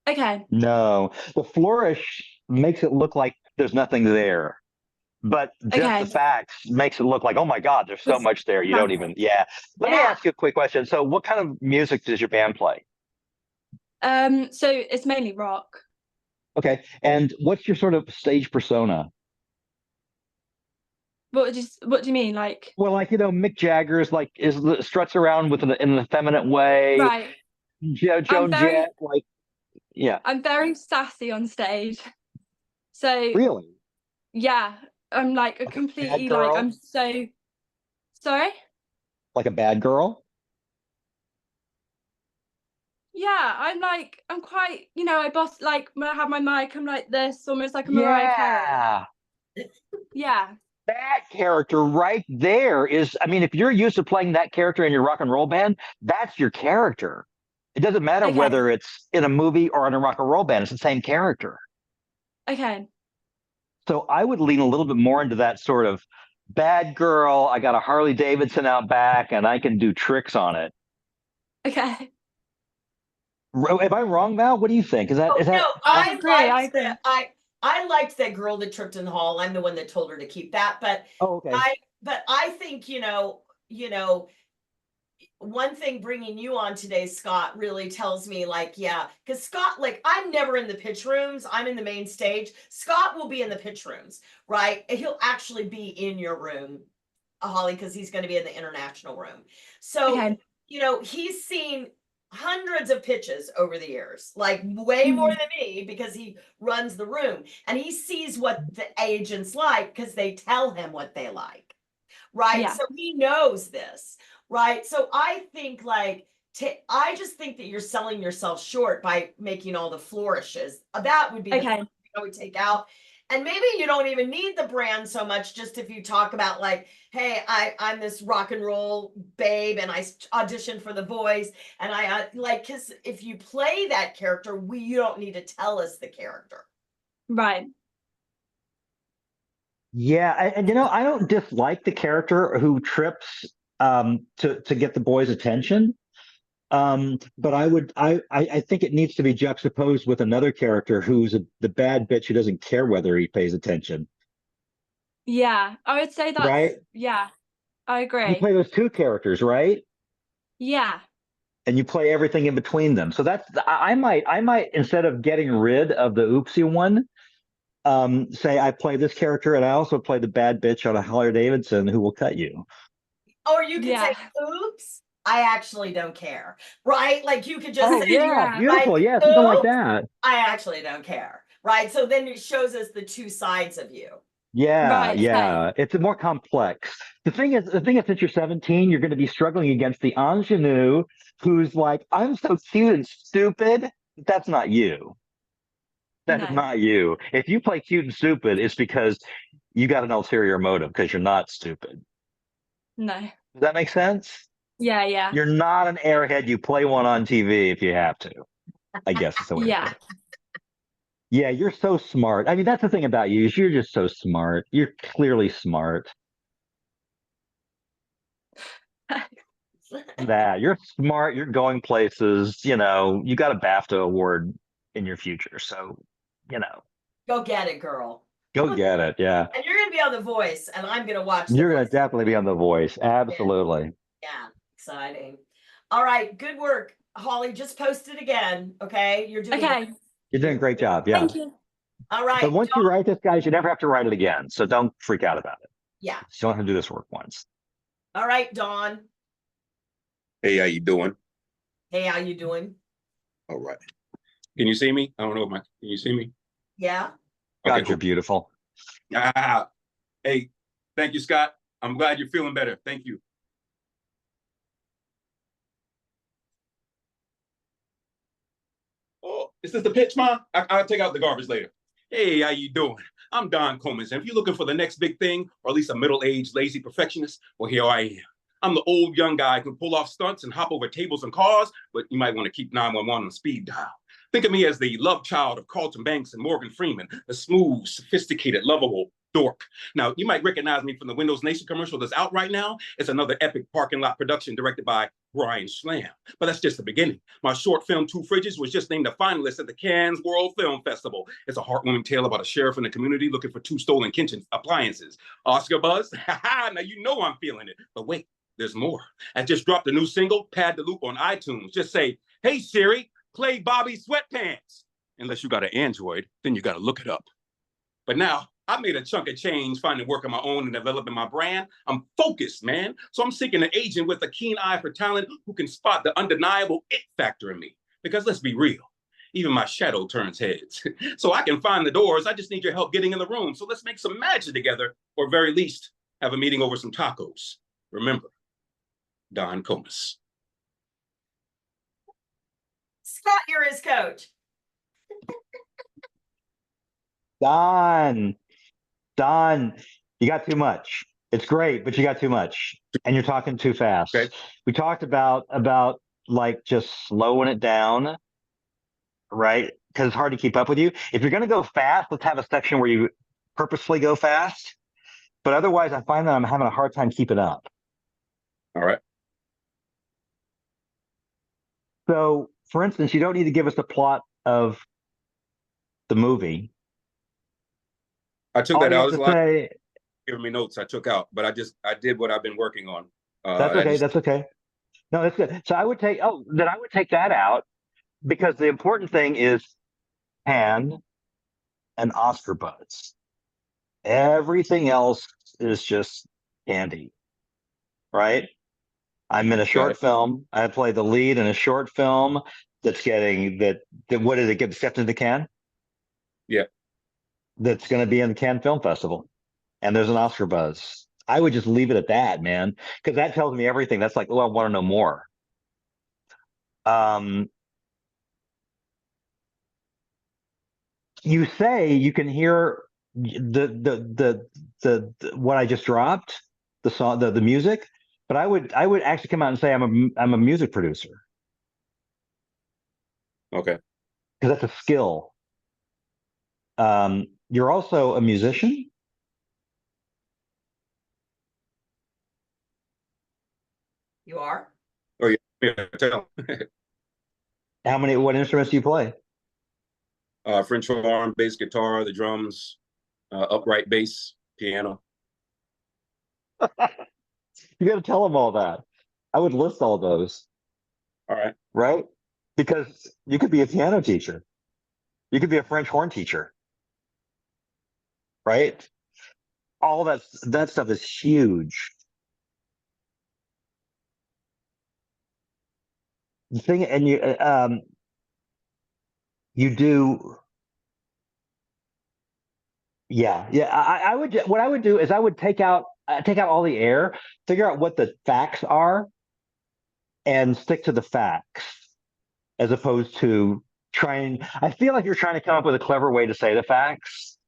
Okay. No, the flourish makes it look like there's nothing there. But just Okay. the facts makes it look like, oh my God, there's so It's much there. You don't even, yeah. Let me Yeah. ask you a quick question. So, what kind of music does your band play? So it's mainly rock. Okay. And what's your sort of stage persona? What do you mean? Like, Well, like, Mick Jagger's like struts around in an effeminate way. right. Joan Jett, like, yeah. I'm very sassy on stage. So Really? yeah, I'm like a Like a bad completely like girl? I'm so sorry. Like a bad girl? Yeah, I'm quite, I boss like when I have my mic, I'm like this, almost like a Mariah Carey. Yeah. Yeah. That character right there is, I mean, if you're used to playing that character in your rock and roll band, that's your character. It doesn't matter Okay. whether it's in a movie or in a rock and roll band, it's the same character. Okay. So I would lean a little bit more into that sort of bad girl. I got a Harley Davidson out back and I can do tricks on it. Okay. Am I wrong, Val? What do you think? Is that No, I agree. I liked that girl that tripped in the hall. I'm the one that told her to keep that, but Oh, okay. I think, one thing bringing you on today, Scott, really tells me, like, yeah, because Scott, like, I'm never in the pitch rooms. I'm in the main stage. Scott will be in the pitch rooms, right? And he'll actually be in your room, Holly, because he's going to be in the international room. So, Okay. he's seen hundreds of pitches over the years, like way more than me, because he runs the room and he sees what the agents like because they tell him what they like, right? Yeah. So he knows this, right? So I think I just think that you're selling yourself short by making all the flourishes. That would be the Okay. first thing I would take out. And maybe you don't even need the brand so much, just if you talk about like, hey, I'm this rock and roll babe and I auditioned for The Voice, and I because if you play that character, you don't need to tell us the character. Right. Yeah, and I don't dislike the character who trips to get the boys' attention. But I think it needs to be juxtaposed with another character who's the bad bitch who doesn't care whether he pays attention. Yeah. I would say that's Right? yeah. I You agree. play those two characters, right? Yeah. and you play everything in between them. So that's I might instead of getting rid of the oopsie one, say I play this character and I also play the bad bitch on a Harley Davidson who will cut you. Or you could Yeah. say, oops, I actually don't care. Right? Like you could just Oh say, yeah, beautiful. right, Yeah, something like oops, that. I actually don't care. Right. So then it shows us the two sides of you. Yeah, right. yeah. It's more complex. The thing is, since you're 17, you're going to be struggling against the ingenue who's like, I'm so cute and stupid. That's not you. That is No, not you. If you play cute and stupid, it's because you got an ulterior motive because you're not stupid. no. Does that make sense? Yeah, yeah, You're not an airhead. You play one on TV if you have to. I guess is the way to put yeah. it. Yeah, you're so smart. I mean, that's the thing about you is you're just so smart. You're clearly smart. That you're smart. You're going places. You know, you got a BAFTA award in your future. So, you know, Go get it, girl. go get it. Yeah, And you're gonna be on The Voice, and I'm gonna watch The you're gonna Voice. definitely be on The Voice. Absolutely. Yeah, exciting. All right, good work, Holly. Just post it again. Okay, you're doing Okay, You're doing a great job. Yeah. thank you. all But right. once you write this, guys, you never have to write it again. So don't freak out about it. Yeah. You don't have to do this work once. All right, Dawn. Hey, how you doing? Hey, how you doing? All right. Can you see me? I don't know if can you see me? Yeah. God, Okay, you're beautiful. Ah, hey, thank you, Scott. I'm glad you're feeling better. Thank you. Oh, is this the pitch, Ma? I'll take out the garbage later. Hey, how you doing? I'm Don Coleman, and if you're looking for the next big thing, or at least a middle-aged, lazy perfectionist, well, here I am. I'm the old young guy who can pull off stunts and hop over tables and cars, but you might want to keep 911 on speed dial. Think of me as the love child of Carlton Banks and Morgan Freeman, the smooth, sophisticated, lovable dork. Now, you might recognize me from the Windows Nation commercial that's out right now. It's another epic parking lot production directed by Brian Schlam. But that's just the beginning. My short film, Two Fridges, was just named a finalist at the Cannes World Film Festival. It's a heartwarming tale about a sheriff in the community looking for two stolen kitchen appliances. Oscar buzz? Now you know I'm feeling it. But wait, there's more. I just dropped a new single, Pad the Loop, on iTunes. Just say, hey Siri, play Bobby Sweatpants. Unless you got an Android, then you got to look it up. But now I made a chunk of change finding work on my own and developing my brand. I'm focused, man. So I'm seeking an agent with a keen eye for talent who can spot the undeniable it factor in me. Because let's be real, even my shadow turns heads. So I can find the doors. I just need your help getting in the room. So let's make some magic together, or very least, have a meeting over some tacos. Remember, Don Comas. Scott, you're his coach. Don, you got too much. It's great, but you got too much, and you're talking too fast. Okay. We talked about like just slowing it down, right? Because it's hard to keep up with you. If you're going to go fast, let's have a section where you purposefully go fast. But otherwise, I find that I'm having a hard time keeping up. All right. So, for instance, you don't need to give us the plot of the movie. I took All that you out. have There's a to lot say, giving me notes I took out, but I did what I've been working on. that's okay. That's okay. No, that's good. So I would take that out because the important thing is hand and Oscar buzz. Everything else is just candy, right? I'm in a short film. I play the lead in a short film that's getting that what did it get accepted to Cannes? Yeah. That's going to be in the Cannes Film Festival, and there's an Oscar buzz. I would just leave it at that, man, because that tells me everything. That's like, oh, I want to know more. You say you can hear the what I just dropped, the song, the music, but I would actually come out and say I'm a music producer Okay. because that's a skill. You're also a musician. You are? Oh yeah. Tell. What instruments do you play? French horn, bass guitar, the drums, upright bass, piano. You got to tell them all that. I would list all those. All right. right? Because you could be a piano teacher, you could be a French horn teacher, right? All that stuff is huge. The thing, and you do, yeah. I would what I would do is I would take out all the air, figure out what the facts are, and stick to the facts as opposed to trying. I feel like you're trying to come up with a clever way to say the facts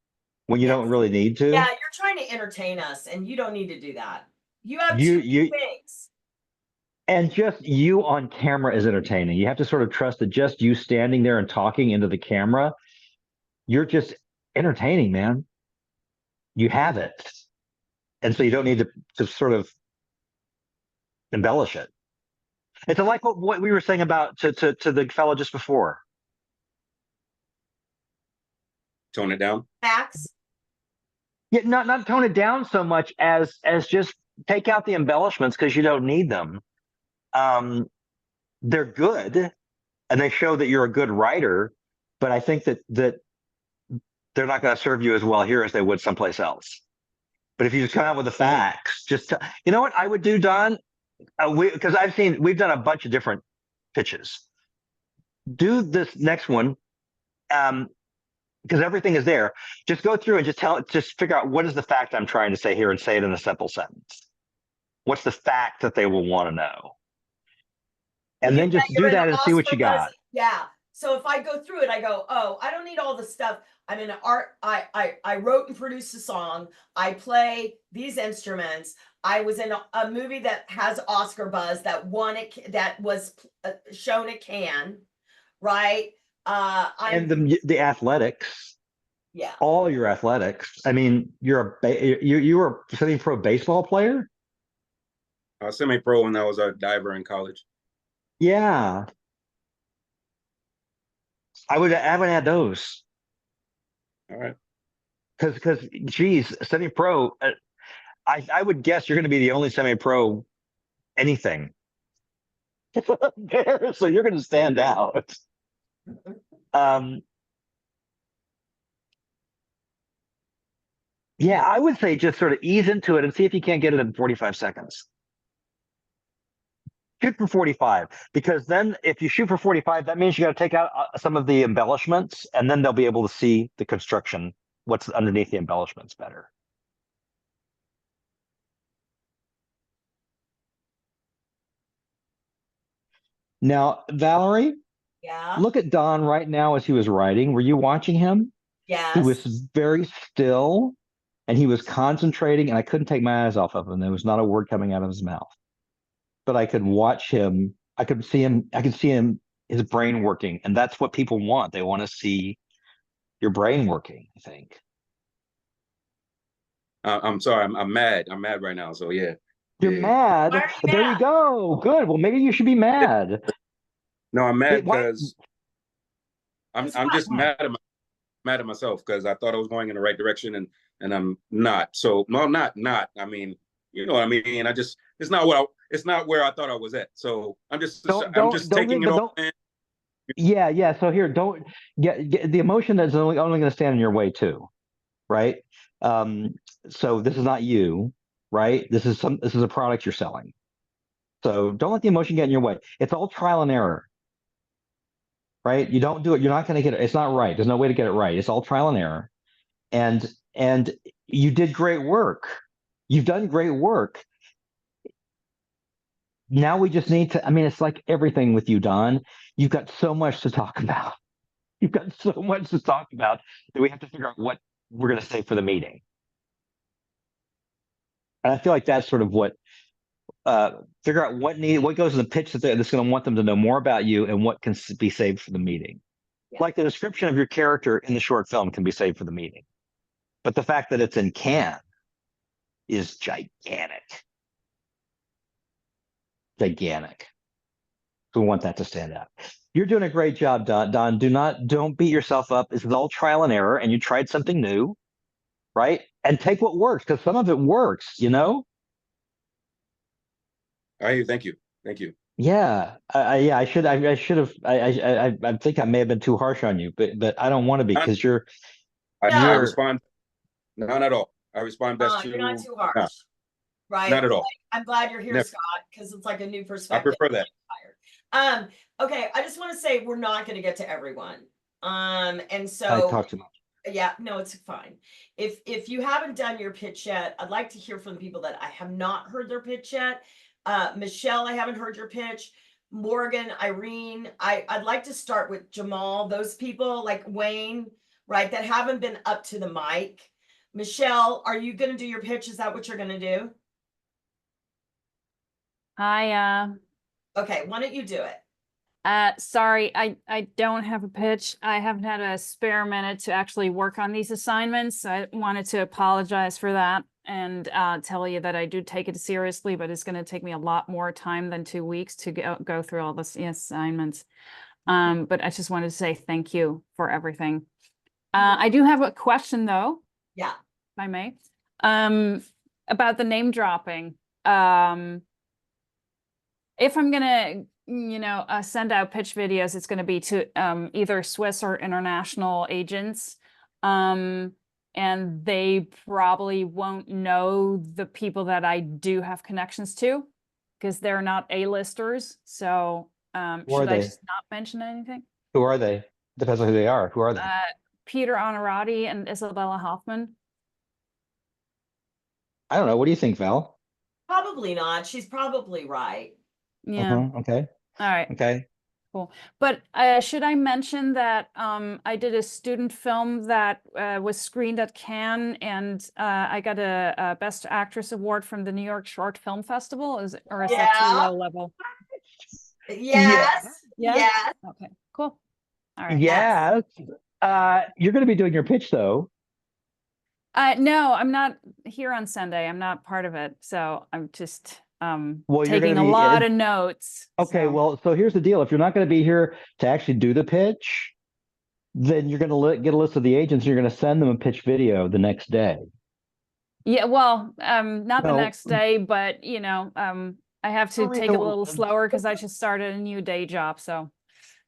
when you Yes. don't really need to. Yeah, you're trying to entertain us, and you don't need to do that. You have You two you things. and just you on camera is entertaining. You have to sort of trust that just you standing there and talking into the camera, you're just entertaining, man. You have it. And so you don't need to sort of embellish it. It's like what we were saying about to the fellow just before. Tone it down. Max. Yeah, not tone it down so much as just take out the embellishments because you don't need them. They're good and they show that you're a good writer, but I think that they're not going to serve you as well here as they would someplace else. But if you just come out with the facts, you know what I would do, Don? Because we've done a bunch of different pitches. Do this next one, because everything is there. Just go through and just figure out what is the fact I'm trying to say here and say it in a simple sentence. What's the fact that they will want to know? And then just do that and see what you got. Yeah. So if I go through it, I go, oh, I don't need all the stuff. I'm in art. I wrote and produced a song. I play these instruments. I was in a movie that has Oscar buzz that was shown at Cannes, right? And the athletics. Yeah. All your athletics. I mean, you were a semi-pro baseball player? I was semi-pro when I was a diver in college. Yeah. I would add those. All right. Because geez, semi-pro, I would guess you're going to be the only semi-pro anything there, so you're going to stand out. Yeah, I would say just sort of ease into it and see if you can't get it in 45 seconds. Shoot for 45, because then if you shoot for 45, that means you got to take out some of the embellishments, and then they'll be able to see the construction, what's underneath the embellishments better. Now, Valerie, Yeah. look at Don right now as he was writing. Were you watching him? Yes. He was very still and he was concentrating, and I couldn't take my eyes off of him. There was not a word coming out of his mouth. But I could watch him. I could see him, his brain working. And that's what people want. They want to see your brain working, I think. I'm sorry. I'm mad. I'm mad right now. So yeah. You're mad? Why are you There mad? you go. Good. Well, maybe you should be mad. No, I'm mad Why- because I'm just mad at myself because I thought I was going in the right direction and I'm not. So no, I'm not. I mean, you know what I mean? It's not where I thought I was at. So I'm just taking it off. Yeah. So here, don't get the emotion that's only going to stand in your way too, right? So this is not you, right? This is a product you're selling. So don't let the emotion get in your way. It's all trial and error, right? You don't do it. You're not going to get it. It's not right. There's no way to get it right. It's all trial and error. And you did great work. You've done great work. Now we just need to, I mean, it's like everything with you, Don. You've got so much to talk about. You've got so much to talk about that we have to figure out what we're going to say for the meeting. And I feel like that's sort of what, figure out what goes in the pitch that's going to want them to know more about you and what can be saved for the meeting. Yeah. Like the description of your character in the short film can be saved for the meeting. But the fact that it's in Cannes is gigantic. Gigantic. So we want that to stand out. You're doing a great job, Don. Don, don't beat yourself up. This is all trial and error, and you tried something new, right? And take what works, because some of it works, you know? All right, thank you. Yeah, I should have. I think I may have been too harsh on you, but I don't want to be because I No. respond none at all. I respond best to You're not too no, harsh, right? not at all. I'm glad you're here, Never. Scott, because it's like a new I perspective. prefer that. Okay, I just want to say we're not going to get to everyone. And I so talk too much. yeah, no, it's fine. If you haven't done your pitch yet, I'd like to hear from the people that I have not heard their pitch yet. Michelle, I haven't heard your pitch. Morgan, Irene, I'd like to start with Jamal, those people like Wayne, right, that haven't been up to the mic. Michelle, are you going to do your pitch? Is that what you're going to do? Hi, Okay, why don't you do it? sorry, I don't have a pitch. I haven't had a spare minute to actually work on these assignments. I wanted to apologize for that and tell you that I do take it seriously, but it's going to take me a lot more time than 2 weeks to go through all the assignments. But I just wanted to say thank you for everything. I do have a question though. Yeah. If I may, about the name dropping. If I'm gonna, send out pitch videos, it's gonna be to either Swiss or international agents. And they probably won't know the people that I do have connections to because they're not A-listers. So should I just not mention anything? Who are they? Depends on who they are. Who are they? Peter Honorati and Isabella Hoffman. I don't know. What do you think, Val? Probably not. She's probably right. Yeah. Okay. All right. Okay. Cool. But should I mention that I did a student film that was screened at Cannes, and I got a Best Actress award from the New York Short Film Festival? Or is that too Yeah. low level? Yes. Yeah? Yes. Okay, cool. All right. Yeah. You're going to be doing your pitch though. No, I'm not here on Sunday. I'm not part of it. So I'm just Well, you're taking gonna a be lot of notes. Okay, so. well, so here's the deal. If you're not going to be here to actually do the pitch, then you're going to get a list of the agents. And you're going to send them a pitch video the next day. Yeah, well, not the No. next day, but I have to take it a little No. slower because I just started a new day job. So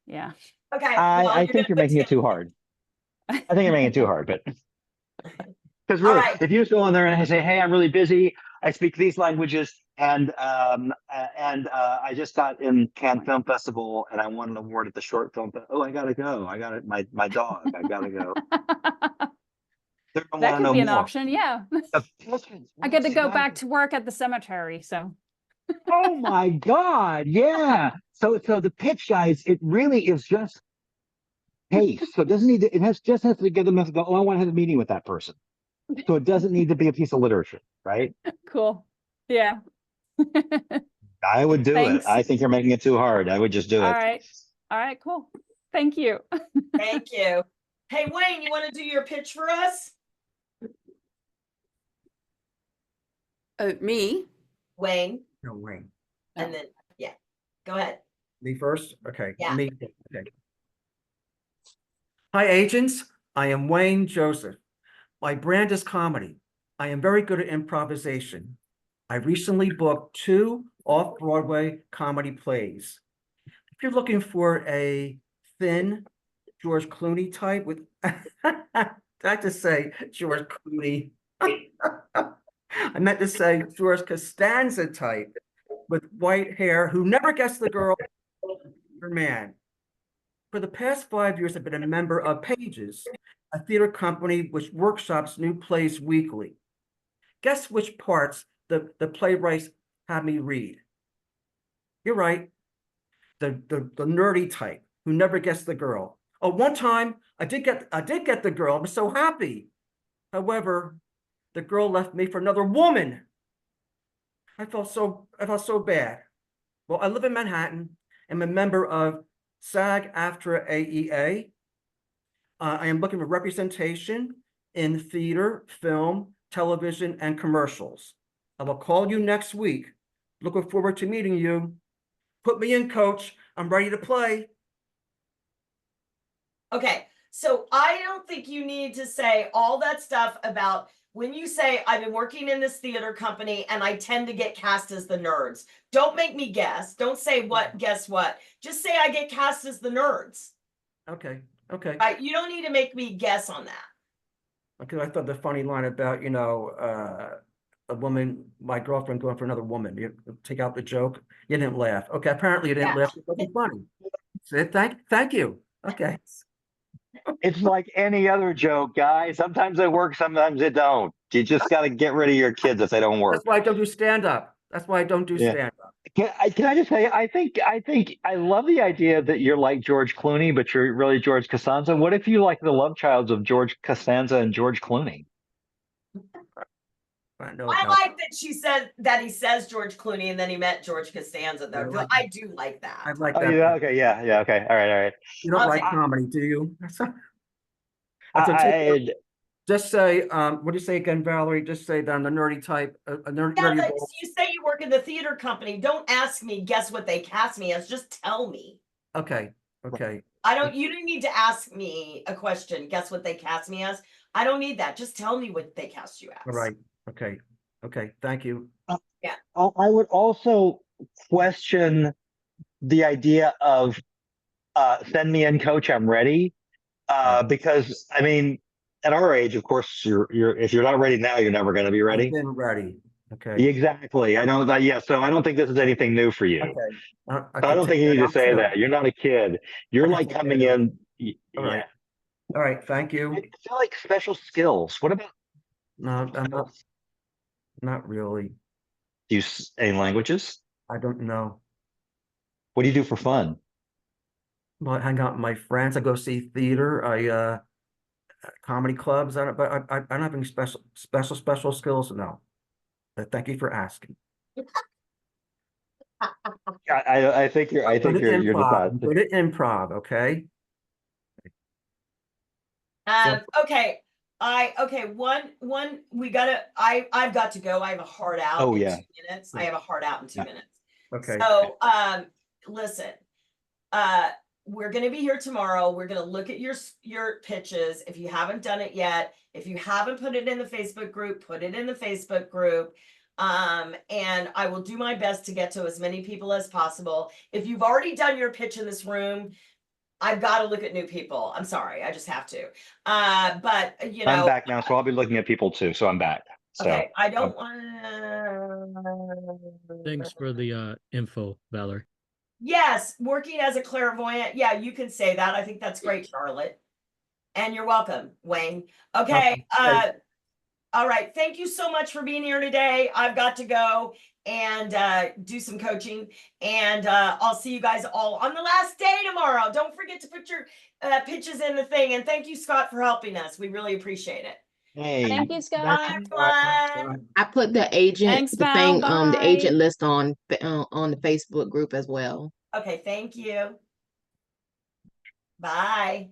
yeah. Okay. well, I think you're making it too hard. I think you're making it too hard, but because really, right. if you just go in there and say, "Hey, I'm really busy. I speak these languages, and I just got in Cannes Film Festival, and I won an award at the short film. Oh, I gotta go. I got it. My dog. I gotta go." They're gonna That want to could know be an more. option. Yeah. I get to go back to work at the cemetery. So. Oh my God. Yeah. So the pitch, guys, it really is just pace. So it doesn't need to, just has to get them to go, oh, I want to have a meeting with that person. So it doesn't need to be a piece of literature, right? Cool. Yeah. I would do Thanks. it. I think you're making it too hard. I would just do it. All right. All right, cool. Thank you. Thank you. Hey, Wayne, you want to do your pitch for us? Me? Wayne, No, Wayne. and then, yeah, go ahead. Me first? Okay. Yeah. Me. Okay. Hi, agents. I am Wayne Joseph. My brand is comedy. I am very good at improvisation. I recently booked 2 off-Broadway comedy plays. If you're looking for a thin George Clooney type with, I just say George Clooney. I meant to say George Costanza type with white hair who never gets the girl or man. For the past 5 years, I've been a member of Pages, a theater company which workshops new plays weekly. Guess which parts the playwrights have me read? You're right, the nerdy type who never gets the girl. Oh, one time I did get the girl. I'm so happy. However, the girl left me for another woman. I felt so bad. Well, I live in Manhattan. I'm a member of SAG-AFTRA AEA. I am looking for representation in theater, film, television, and commercials. I will call you next week. Looking forward to meeting you. Put me in, coach. I'm ready to play. Okay, so I don't think you need to say all that stuff about when you say I've been working in this theater company and I tend to get cast as the nerds, don't make me guess. Don't say guess what. Just say I get cast as the nerds. Okay, okay. Right? You don't need to make me guess on that. Because I thought the funny line about, a woman, my girlfriend going for another woman, you take out the joke, you didn't laugh. Okay, apparently you didn't laugh. It wasn't funny. So thank you. Okay. It's like any other joke, guys. Sometimes they work, sometimes they don't. You just got to get rid of your kids if they don't work. That's why I don't do stand-up. That's why I don't do Yeah. stand-up. Can I just say, I think I love the idea that you're like George Clooney, but you're really George Costanza. What if you like the love childs of George Costanza and George Clooney? I like that she said that he says George Clooney and then he met George Costanza though. Yeah, I do like that. I like Oh, that. yeah, okay, yeah, okay, all right. You don't like Okay. comedy, do you? Just say, what do you say again, Valerie? Just say that I'm the nerdy type, nerdy role. You say you work in the theater company. Don't ask me, guess what they cast me as. Just tell me. Okay, okay. You don't need to ask me a question. Guess what they cast me as? I don't need that. Just tell me what they cast you as. All right. Okay. Okay. Thank you. Yeah. I would also question the idea of send me in, coach, I'm ready. Because I mean, at our age, of course, if you're not ready now, you're never going to be ready. I've been ready. Okay. Exactly. I know that. Yeah. So I don't think this is anything new for you. Okay. I don't think you need to say that. You're not a kid. You're like coming in. All right. All right. Thank you. I feel like special skills. What about? No, I'm not really. Do you any languages? I don't know. What do you do for fun? Well, I hang out with my friends. I go see theater. Comedy clubs. I don't have any special skills. No. But thank you for asking. I think you're just not. Good at improv. Okay. Okay. I've got to go. I have a hard out in 2 minutes. I have a hard out in 2 minutes. Okay. So listen, we're going to be here tomorrow. We're going to look at your pitches. If you haven't done it yet, if you haven't put it in the Facebook group, put it in the Facebook group. And I will do my best to get to as many people as possible. If you've already done your pitch in this room, I've got to look at new people. I'm sorry. I just have to. But you know, I'm back now, so I'll be looking at people too. So I'm back. So, okay. I don't want Thanks for the info, Valerie. Yes, working as a clairvoyant. Yeah, you can say that. I think that's great, Charlotte. And you're welcome, Wayne. Okay. All right. Thank you so much for being here today. I've got to go and do some coaching, and I'll see you guys all on the last day tomorrow. Don't forget to put your pitches in the thing. And thank you, Scott, for helping us. We really appreciate it. hey, Thank you, Scott. Bye, everyone. I put the agent Thanks, the Val. thing the Bye. agent list on the Facebook group as well. Okay. Thank you. Bye.